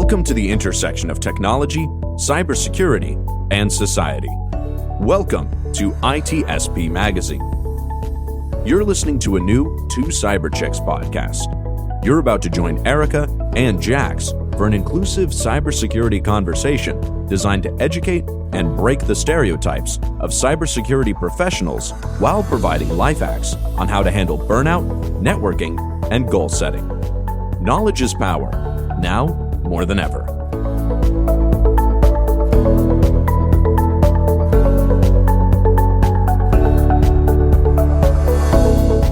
Welcome to the intersection of technology, cybersecurity, and society. Welcome to ITSP Magazine. You're listening to a new Two Cyber Chicks podcast. You're about to join Erika and Jax for an inclusive cybersecurity conversation designed to educate and break the stereotypes of cybersecurity professionals while providing life hacks on how to handle burnout, networking, and goal setting. Knowledge is power, now more than ever.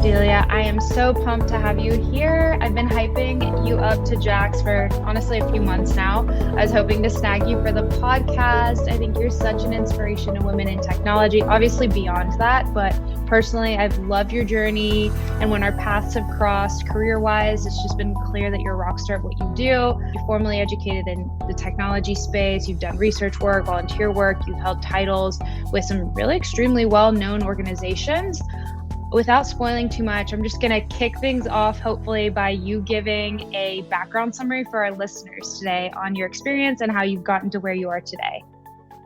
Delia, I am so pumped to have you here. I've been hyping you up to Jax for honestly a few months now. I was hoping to snag you for the podcast. I think you're such an inspiration to women in technology, obviously beyond that, but personally, I've loved your journey. And when our paths have crossed career-wise, it's just been clear that you're a rock star at what you do. You're formally educated in the technology space. You've done research work, volunteer work. You've held titles with some really extremely well-known organizations. Without spoiling too much, I'm just going to kick things off, hopefully, by you giving a background summary for our listeners today on your experience and how you've gotten to where you are today.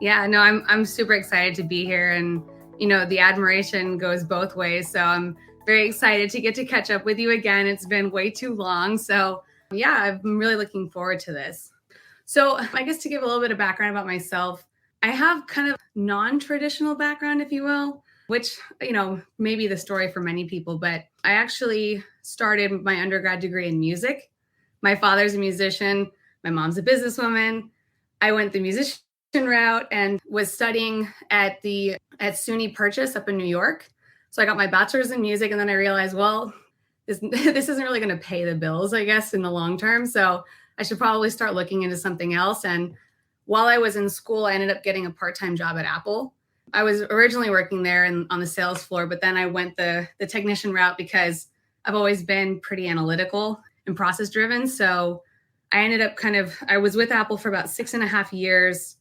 Yeah, no, I'm super excited to be here. And, you know, the admiration goes both ways. So I'm very excited to get to catch up with you again. It's been way too long. So yeah, I'm really looking forward to this. So I guess to give a little bit of background about myself, I have kind of non-traditional background, if you will, which, you know, may be the story for many people, but I actually started my undergrad degree in music. My father's a musician. My mom's a businesswoman. I went the musician route and was studying at SUNY Purchase up in New York. So I got my bachelor's in music, and then I realized, well, this isn't really going to pay the bills, I guess, in the long term. So I should probably start looking into something else. And while I was in school, I ended up getting a part-time job at Apple. I was originally working there on the sales floor, but then I went the technician route because I've always been pretty analytical and process driven. So I ended up I was with Apple for about 6.5 years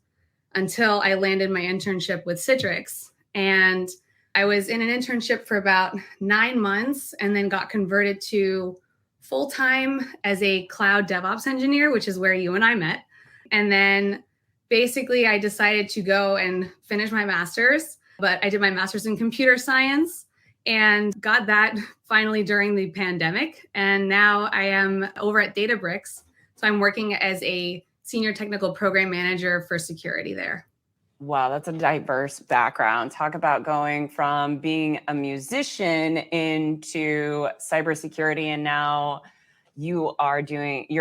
until I landed my internship with Citrix. And I was in an internship for about 9 months and then got converted to full-time as a cloud DevOps engineer, which is where you and I met. And then basically, I decided to go and finish my master's, but I did my master's in computer science and got that finally during the pandemic. And now I am over at Databricks. So I'm working as a senior technical program manager for security there. Wow, that's a diverse background. Talk about going from being a musician into cybersecurity, and now you're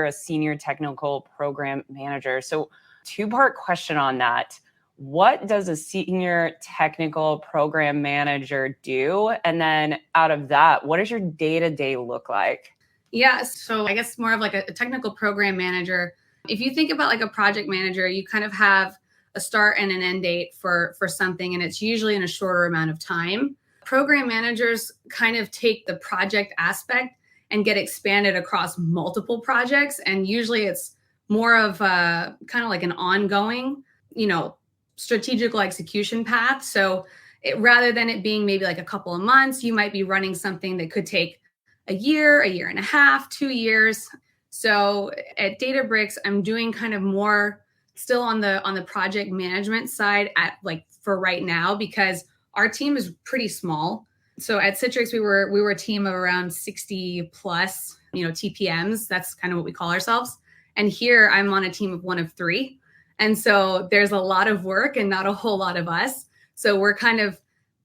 a senior technical program manager. So two-part question on that. What does a senior technical program manager do? And then out of that, what does your day-to-day look like? Yeah, so I guess more of like a technical program manager. If you think about like a project manager, you kind of have a start and an end date for something, and it's usually in a shorter amount of time. Program managers kind of take the project aspect and get expanded across multiple projects. And usually it's more of a kind of like an ongoing, strategical execution path. So rather than it being maybe like a couple of months, you might be running something that could take a year and a half, 2 years. So at Databricks, I'm doing kind of more still on the project management side for right now, because our team is pretty small. So at Citrix, we were a team of around 60 plus, TPMs. That's kind of what we call ourselves. And here I'm on a team of 1 of 3. And so there's a lot of work and not a whole lot of us. So we're kind of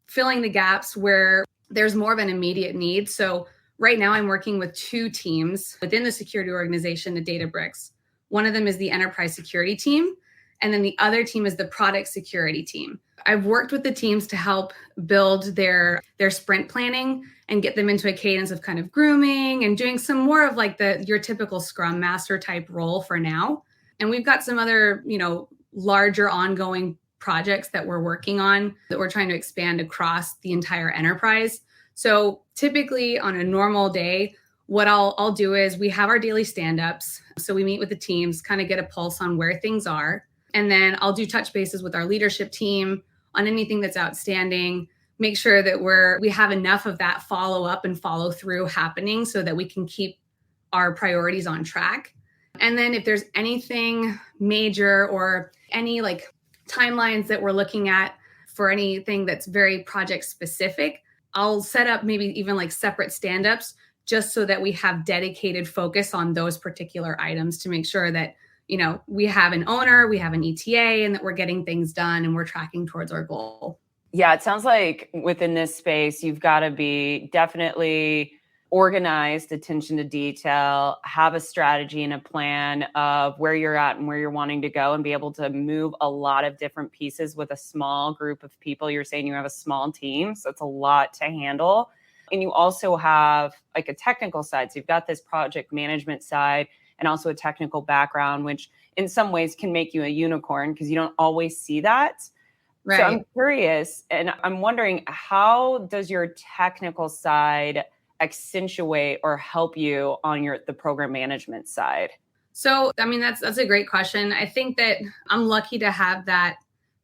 filling the gaps where there's more of an immediate need. So right now I'm working with 2 teams within the security organization at Databricks. One of them is the enterprise security team, and then the other team is the product security team. I've worked with the teams to help build their sprint planning and get them into a cadence of kind of grooming and doing some more of like your typical Scrum Master type role for now. And we've got some other, larger ongoing projects that we're working on that we're trying to expand across the entire enterprise. So typically on a normal day, what I'll do is we have our daily stand-ups. So we meet with the teams, kind of get a pulse on where things are. And then I'll do touch bases with our leadership team on anything that's outstanding, make sure that we have enough of that follow up and follow through happening so that we can keep our priorities on track. And then if there's anything major or any like timelines that we're looking at for anything that's very project specific, I'll set up maybe even like separate stand-ups just so that we have dedicated focus on those particular items to make sure that, we have an owner, we have an ETA, and that we're getting things done and we're tracking towards our goal. Yeah, it sounds like within this space, you've got to be definitely organized, attention to detail, have a strategy and a plan of where you're at and where you're wanting to go, and be able to move a lot of different pieces with a small group of people. You're saying you have a small team, so it's a lot to handle. And you also have like a technical side. So you've got this project management side and also a technical background, which in some ways can make you a unicorn because you don't always see that. Right. So I'm curious, and I'm wondering, how does your technical side accentuate or help you on the program management side? So, I mean, that's a great question. I think that I'm lucky to have that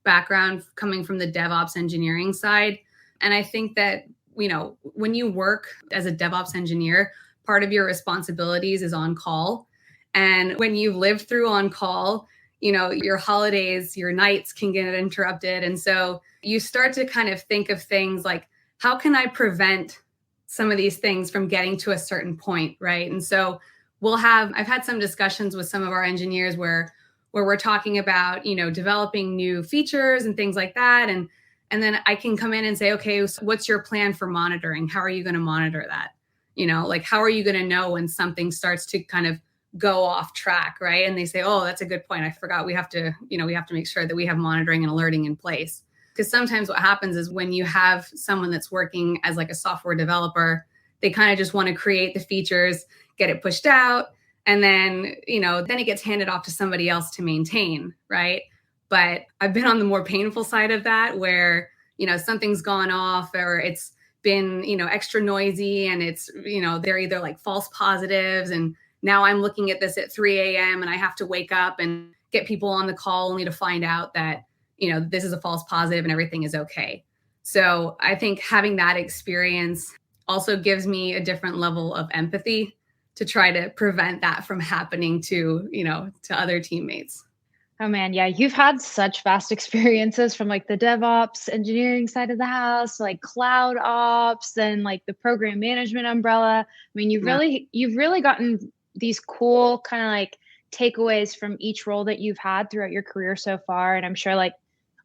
background coming from the DevOps engineering side. And I think that, when you work as a DevOps engineer, part of your responsibilities is on call. And when you've lived through on call, your holidays, your nights can get interrupted. And so you start to kind of think of things like, how can I prevent some of these things from getting to a certain point, right? And so I've had some discussions with some of our engineers where we're talking about, developing new features and things like that. And then I can come in and say, okay, so what's your plan for monitoring? How are you going to monitor that? How are you going to know when something starts to kind of go off track, right? And they say, oh, that's a good point. I forgot we have to make sure that we have monitoring and alerting in place. Because sometimes what happens is when you have someone that's working as like a software developer, they kind of just want to create the features, get it pushed out, and then, then it gets handed off to somebody else to maintain, right? But I've been on the more painful side of that where, something's gone off or it's been, extra noisy and it's, they're either like false positives. And now I'm looking at this at 3 a.m. and I have to wake up and get people on the call only to find out that, this is a false positive and everything is okay. So I think having that experience also gives me a different level of empathy to try to prevent that from happening to other teammates. Oh man, yeah, you've had such vast experiences from like the DevOps engineering side of the house, like cloud ops, and like the program management umbrella. I mean, you've really gotten these cool kind of like takeaways from each role that you've had throughout your career so far. And I'm sure like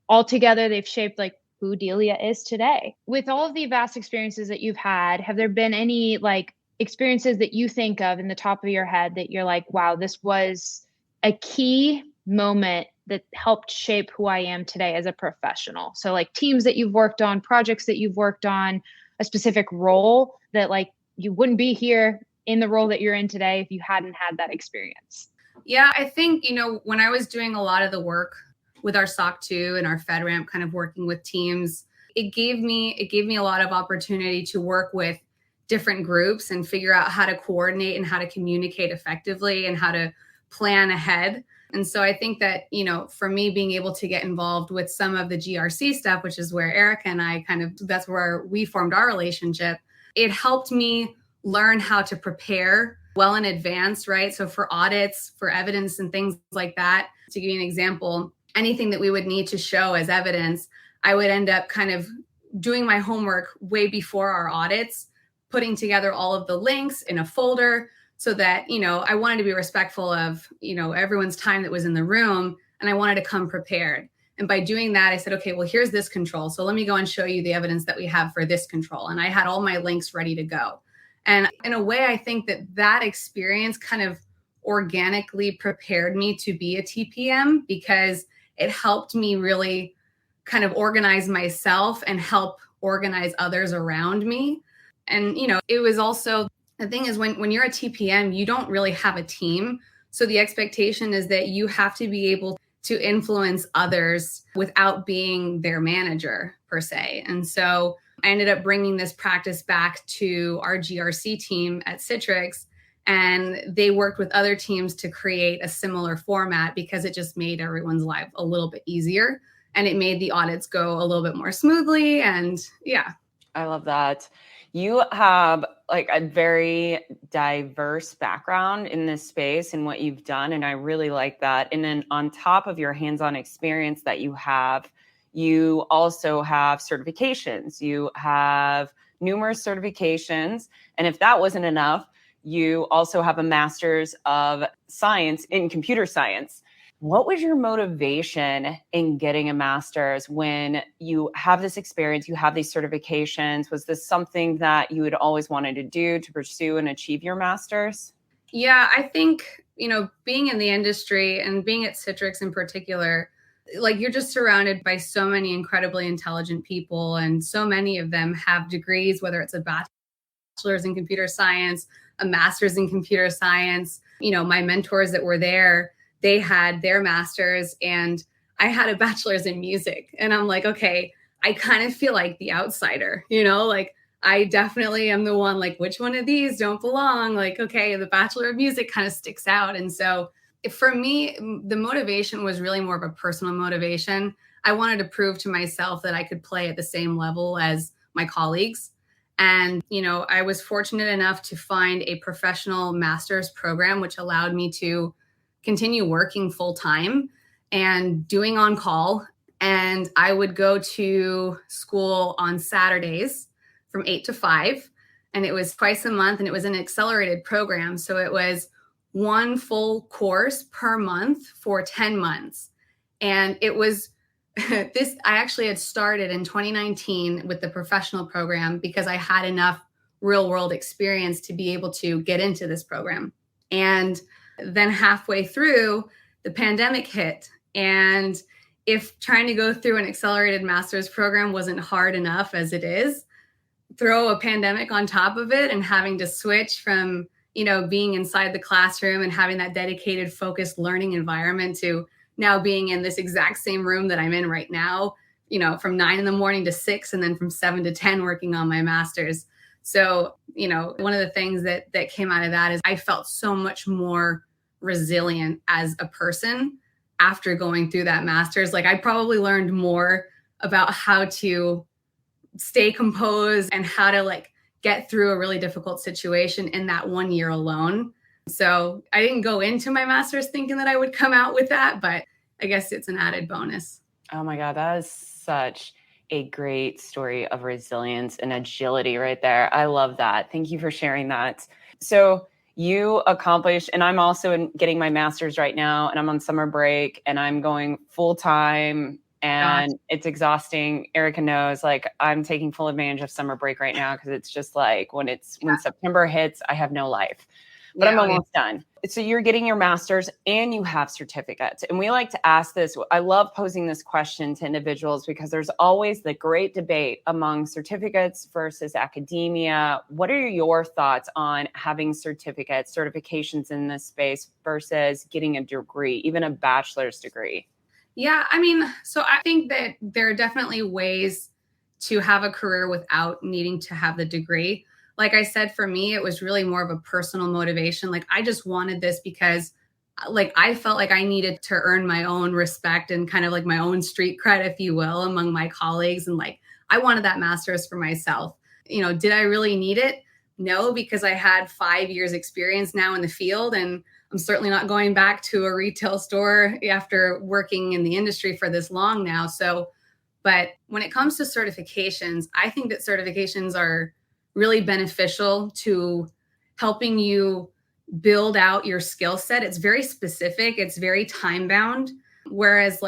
altogether they've shaped like who Delia is today. With all of the vast experiences that you've had, have there been any like experiences that you think of in the top of your head that you're like, wow, this was a key moment that helped shape who I am today as a professional? So like teams that you've worked on, projects that you've worked on, a specific role that like you wouldn't be here in the role that you're in today if you hadn't had that experience. Yeah, I think, when I was doing a lot of the work with our SOC 2 and our FedRAMP, kind of working with teams, it gave me a lot of opportunity to work with different groups and figure out how to coordinate and how to communicate effectively and how to plan ahead. And so I think that, for me, being able to get involved with some of the GRC stuff, which is where Erika and I that's where we formed our relationship, it helped me learn how to prepare well in advance, right? So for audits, for evidence and things like that, to give you an example, anything that we would need to show as evidence, I would end up kind of doing my homework way before our audits, putting together all of the links in a folder so that, I wanted to be respectful of, everyone's time that was in the room, and I wanted to come prepared. And by doing that, I said, okay, well, here's this control. So let me go and show you the evidence that we have for this control. And I had all my links ready to go. And in a way, I think that experience kind of organically prepared me to be a TPM because it helped me really kind of organize myself and help organize others around me. And, it was also, the thing is when you're a TPM, you don't really have a team. So the expectation is that you have to be able to influence others without being their manager per se. And so I ended up bringing this practice back to our GRC team at Citrix, and they worked with other teams to create a similar format because it just made everyone's life a little bit easier and it made the audits go a little bit more smoothly. And yeah. I love that. You have like a very diverse background in this space and what you've done. And I really like that. And then on top of your hands-on experience that you also have certifications. You have numerous certifications. And if that wasn't enough, you also have a master's of science in computer science. What was your motivation in getting a master's when you have this experience, you have these certifications? Was this something that you had always wanted to do to pursue and achieve your master's? Yeah, I think, being in the industry and being at Citrix in particular, like you're just surrounded by so many incredibly intelligent people, and so many of them have degrees, whether it's a bachelor's in computer science, a master's in computer science. My mentors that were there, they had their masters and I had a bachelor's in music. And I'm like, okay, I kind of feel like the outsider, like I definitely am the one, like, which one of these don't belong? Like, okay, the Bachelor of Music kind of sticks out. And so for me, the motivation was really more of a personal motivation. I wanted to prove to myself that I could play at the same level as my colleagues. And, I was fortunate enough to find a professional master's program, which allowed me to continue working full time and doing on call. And I would go to school on Saturdays from 8 to 5. And it was twice a month, and it was an accelerated program. So it was one full course per month for 10 months. And it was I actually had started in 2019 with the professional program because I had enough real world experience to be able to get into this program. And then halfway through, the pandemic hit. And if trying to go through an accelerated master's program wasn't hard enough as it is, throw a pandemic on top of it and having to switch from, being inside the classroom and having that dedicated, focused learning environment to now being in this exact same room that I'm in right now, from 9 a.m. to 6, and then from 7 to 10 working on my master's. So, one of the things that came out of that is I felt so much more resilient as a person after going through that master's. Like I probably learned more about how to stay composed and how to get through a really difficult situation in that 1 year alone. So I didn't go into my master's thinking that I would come out with that, but I guess it's an added bonus. Oh my God, that is such a great story of resilience and agility right there. I love that. Thank you for sharing that. So you accomplished, and I'm also getting my master's right now, and I'm on summer break, and I'm going full time, and it's exhausting. Erika knows, I'm taking full advantage of summer break right now because it's just when September hits, I have no life. But I'm almost done. So you're getting your master's and you have certificates. And we like to ask this. I love posing this question to individuals because there's always the great debate among certificates versus academia. What are your thoughts on having certifications in this space versus getting a degree, even a bachelor's degree? Yeah, so I think that there are definitely ways to have a career without needing to have the degree. Like I said, for me, it was really more of a personal motivation. I just wanted this because I felt like I needed to earn my own respect and kind of my own street cred, if you will, among my colleagues. And I wanted that master's for myself. Did I really need it? No, because I had 5 years experience now in the field, and I'm certainly not going back to a retail store after working in the industry for this long now. But when it comes to certifications, I think that certifications are really beneficial to helping you build out your skill set. It's very specific. It's very time bound. Whereas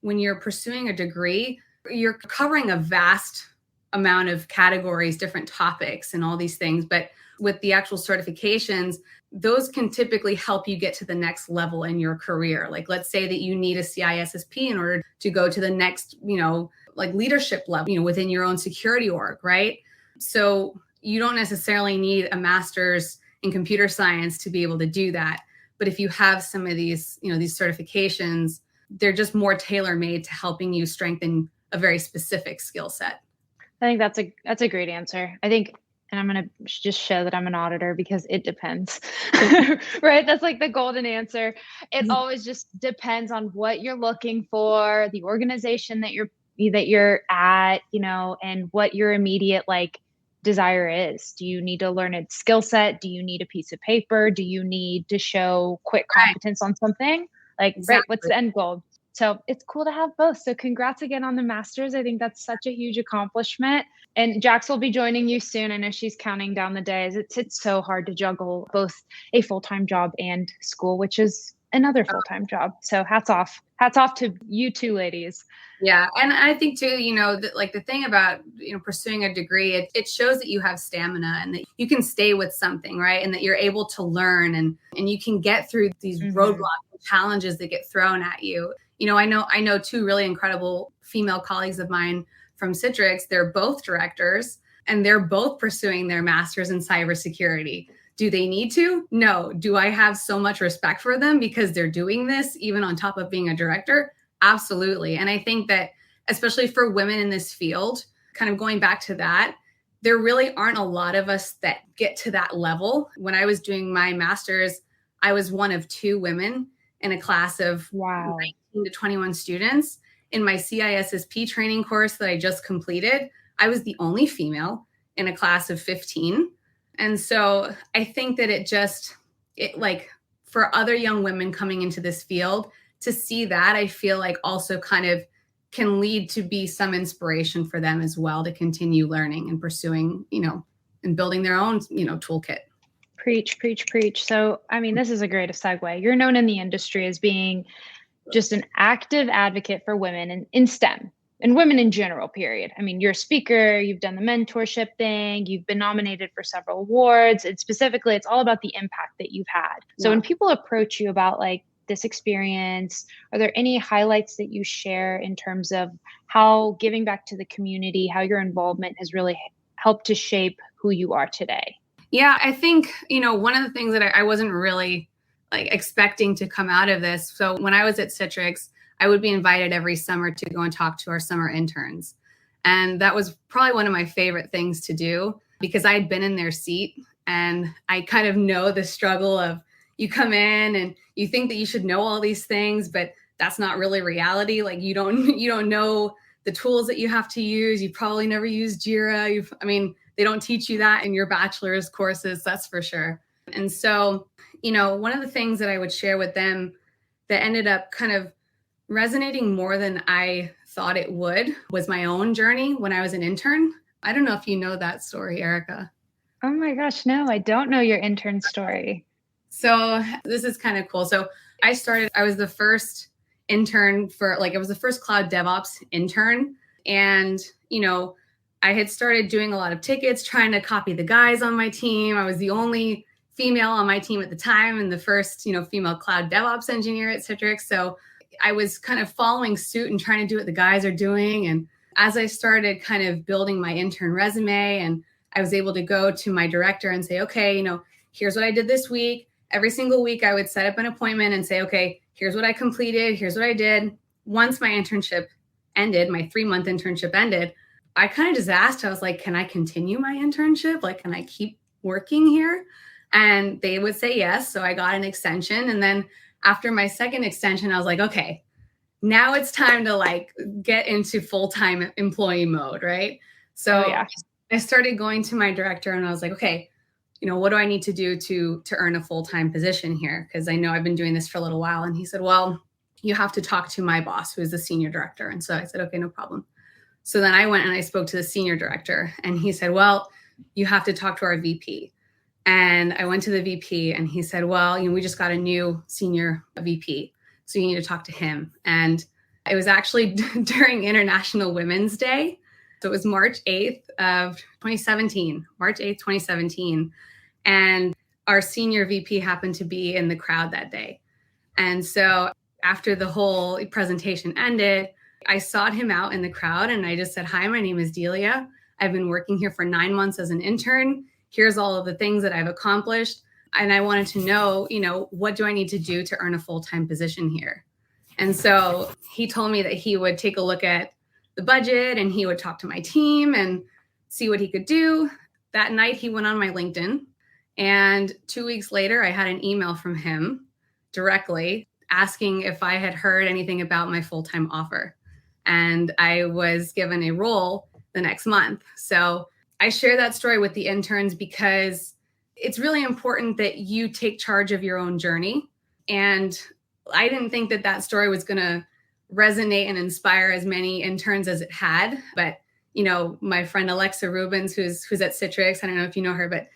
when you're pursuing a degree, you're covering a vast amount of categories, different topics and all these things. But with the actual certifications, those can typically help you get to the next level in your career. Let's say that you need a CISSP in order to go to the next, leadership level, within your own security org, right? So you don't necessarily need a master's in computer science to be able to do that. But if you have some of these, these certifications, they're just more tailor-made to helping you strengthen a very specific skill set. I think that's a great answer. I think, and I'm going to just show that I'm an auditor because it depends, right? That's the golden answer. It always just depends on what you're looking for, the organization that you're at, and what your immediate desire is. Do you need to learn a skill set? Do you need a piece of paper? Do you need to show quick competence on something? Like, right, what's Exactly. the end goal? So it's cool to have both. So congrats again on the master's. I think that's such a huge accomplishment. And Jax will be joining you soon. I know she's counting down the days. It's so hard to juggle both a full-time job and school, which is another full-time job. So hats off. Hats off to you two ladies. Yeah. And I think too, that like the thing about, pursuing a degree, it shows that you have stamina and that you can stay with something, right? And that you're able to learn and you can get through these roadblocks and challenges that get thrown at you. I know two really incredible female colleagues of mine from Citrix. They're both directors and they're both pursuing their master's in cybersecurity. Do they need to? No. Do I have so much respect for them because they're doing this even on top of being a director? Absolutely. And I think that especially for women in this field, kind of going back to that, there really aren't a lot of us that get to that level. When I was doing my master's, I was one of two women in a class of 19 to 21 students. In my CISSP training course that I just completed, I was the only female in a class of 15. And so I think that it like for other young women coming into this field, to see that, I feel like also kind of can lead to be some inspiration for them as well to continue learning and pursuing, and building their own, toolkit. Preach, preach, preach. So, I mean, this is a great segue. You're known in the industry as being just an active advocate for women in STEM and women in general, period. I mean, you're a speaker, you've done the mentorship thing, you've been nominated for several awards. And specifically, it's all about the impact that you've had. So when people approach you about like this experience, are there any highlights that you share in terms of how giving back to the community, how your involvement has really helped to shape who you are today? Yeah, I think, one of the things that I wasn't really like expecting to come out of this. So when I was at Citrix, I would be invited every summer to go and talk to our summer interns. And that was probably one of my favorite things to do because I had been in their seat and I kind of know the struggle of you come in and you think that you should know all these things, but that's not really reality. Like you don't know the tools that you have to use. You probably never used Jira. They don't teach you that in your bachelor's courses, that's for sure. And so, one of the things that I would share with them that ended up kind of resonating more than I thought it would was my own journey when I was an intern. I don't know if you know that story, Erika. Oh my gosh, no, I don't know your intern story. So this is kind of cool. So I was the first intern it was the first cloud DevOps intern. And, I had started doing a lot of tickets, trying to copy the guys on my team. I was the only female on my team at the time and the first, female cloud DevOps engineer at Citrix. So I was kind of following suit and trying to do what the guys are doing. And as I started kind of building my intern resume and I was able to go to my director and say, okay, here's what I did this week. Every single week I would set up an appointment and say, okay, here's what I completed. Here's what I did. Once my internship ended, my 3-month internship ended, I kind of just asked, I was like, can I continue my internship? Like, can I keep working here? And they would say yes. So I got an extension. And then after my second extension, I was like, okay, now it's time to get into full-time employee mode, right? So I started going to my director and I was like, okay, what do I need to do to earn a full-time position here? Because I know I've been doing this for a little while. And he said, well, you have to talk to my boss, who is the senior director. And so I said, okay, no problem. So then I went and I spoke to the senior director and he said, well, you have to talk to our VP. And I went to the VP and he said, well, we just got a new senior VP. So you need to talk to him. And it was actually during International Women's Day. So it was March 8th of 2017, March 8th, 2017. And our senior VP happened to be in the crowd that day. And so after the whole presentation ended, I sought him out in the crowd and I just said, hi, my name is Delia. I've been working here for 9 months as an intern. Here's all of the things that I've accomplished. And I wanted to know, what do I need to do to earn a full-time position here? And so he told me that he would take a look at the budget and he would talk to my team and see what he could do. That night he went on my LinkedIn and 2 weeks later I had an email from him directly asking if I had heard anything about my full-time offer. And I was given a role the next month. So I share that story with the interns because it's really important that you take charge of your own journey. And I didn't think that story was going to resonate and inspire as many interns as it had. But, my friend Alexa Rubens, who's at Citrix, I don't know if you know her, but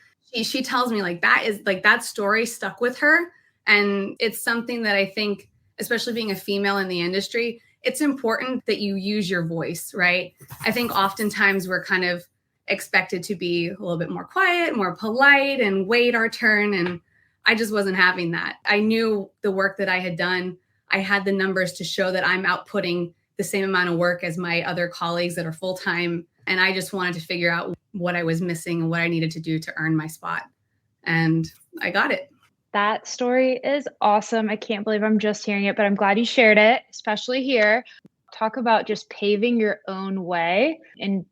she tells me that story stuck with her. And it's something that I think, especially being a female in the industry, it's important that you use your voice, right? I think oftentimes we're kind of expected to be a little bit more quiet, more polite, and wait our turn. And I just wasn't having that. I knew the work that I had done. I had the numbers to show that I'm outputting the same amount of work as my other colleagues that are full-time. And I just wanted to figure out what I was missing and what I needed to do to earn my spot. And I got it. That story is awesome. I can't believe I'm just hearing it, but I'm glad you shared it, especially here. Talk about just paving your own way and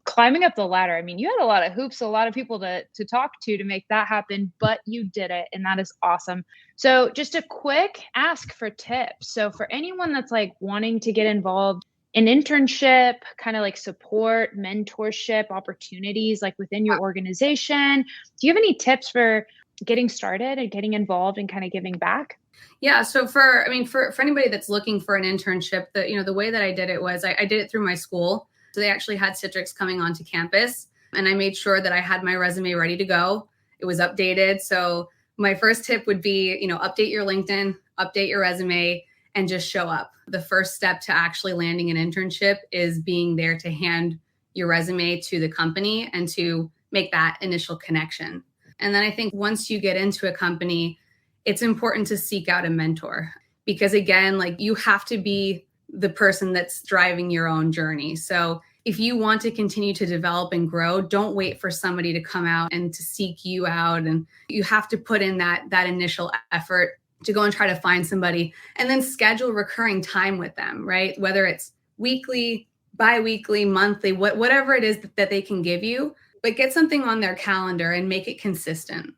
climbing up the ladder. I mean, you had a lot of hoops, a lot of people to talk to make that happen, but you did it. And that is awesome. So just a quick ask for tips. So for anyone that's like wanting to get involved in internship, kind of like support, mentorship opportunities, like within your organization, do you have any tips for getting started and getting involved and kind of giving back? Yeah. So for anybody that's looking for an internship, the way that I did it was I did it through my school. So they actually had Citrix coming onto campus, and I made sure that I had my resume ready to go. It was updated. So my first tip would be, update your LinkedIn, update your resume, and just show up. The first step to actually landing an internship is being there to hand your resume to the company and to make that initial connection. And then I think once you get into a company, it's important to seek out a mentor because, again, you have to be the person that's driving your own journey. So if you want to continue to develop and grow, don't wait for somebody to come out and to seek you out. And you have to put in that initial effort to go and try to find somebody and then schedule recurring time with them, right? Whether it's weekly, bi-weekly, monthly, whatever it is that they can give you, but get something on their calendar and make it consistent.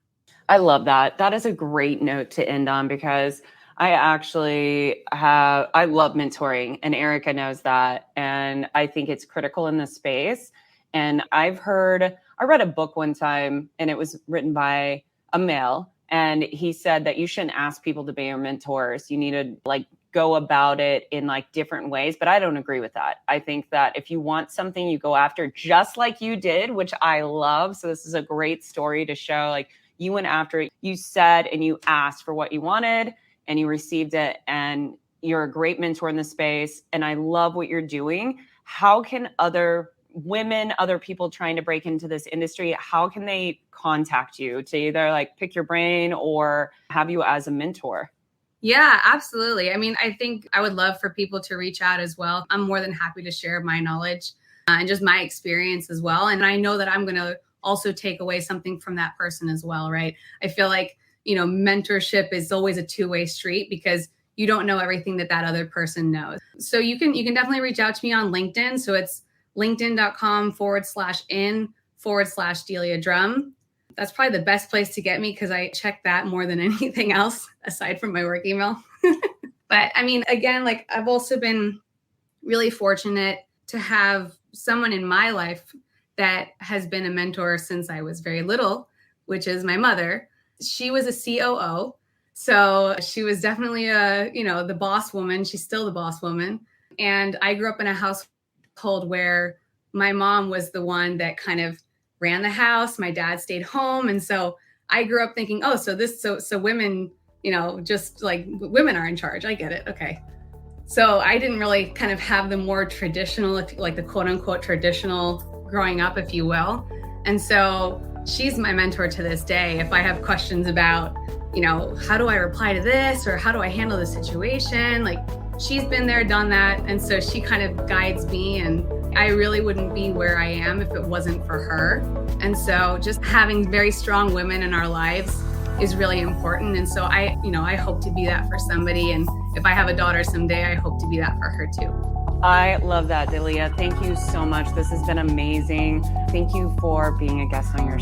I love that. That is a great note to end on because I love mentoring, and Erika knows that. And I think it's critical in this space. And I read a book one time, and it was written by a male. And he said that you shouldn't ask people to be your mentors. You need to go about it in different ways. But I don't agree with that. I think that if you want something, you go after just like you did, which I love. So this is a great story to show you went after it. You said and you asked for what you wanted and you received it. And you're a great mentor in the space. And I love what you're doing. How can other women, other people trying to break into this industry, how can they contact you to either pick your brain or have you as a mentor? Yeah, absolutely. I mean, I think I would love for people to reach out as well. I'm more than happy to share my knowledge and just my experience as well. And I know that I'm going to also take away something from that person as well, right? I feel like, mentorship is always a two-way street because you don't know everything that other person knows. So you can definitely reach out to me on LinkedIn. So it's linkedin.com/in/Delia Drumm. That's probably the best place to get me because I check that more than anything else aside from my work email. But I mean, again, I've also been really fortunate to have someone in my life that has been a mentor since I was very little, which is my mother. She was a COO. So she was definitely the boss woman. She's still the boss woman. And I grew up in a household where my mom was the one that kind of ran the house. My dad stayed home. And so I grew up thinking, so women, just women are in charge. I get it. Okay. So I didn't really kind of have the more traditional, the quote unquote traditional growing up, if you will. And so she's my mentor to this day. If I have questions about, how do I reply to this or how do I handle the situation? She's been there, done that. And so she kind of guides me, and I really wouldn't be where I am if it wasn't for her. And so just having very strong women in our lives is really important. And so I hope to be that for somebody. And if I have a daughter someday, I hope to be that for her too. I love that, Delia. Thank you so much. This has been amazing. Thank you for being a guest on our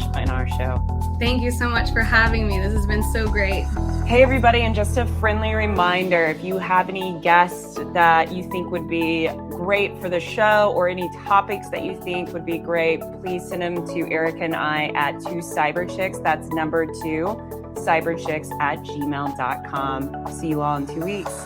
show. Thank you so much for having me. This has been so great. Hey, everybody. And just a friendly reminder, if you have any guests that you think would be great for the show or any topics that you think would be great, please send them to Erika and I at 2cyberchicks. That's number 2, cyberchicks@gmail.com. See you all in 2 weeks.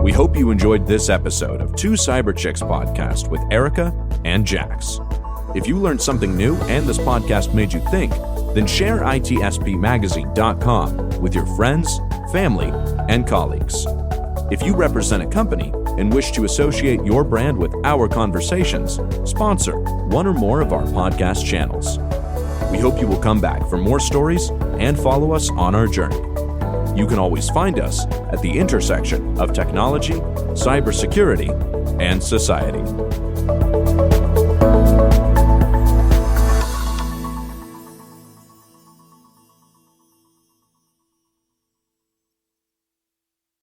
We hope you enjoyed this episode of 2 Cyberchicks podcast with Erika and Jax. If you learned something new and this podcast made you think, then share itspmagazine.com with your friends, family, and colleagues. If you represent a company and wish to associate your brand with our conversations, sponsor one or more of our podcast channels. We hope you will come back for more stories and follow us on our journey. You can always find us at the intersection of technology, cybersecurity, and society.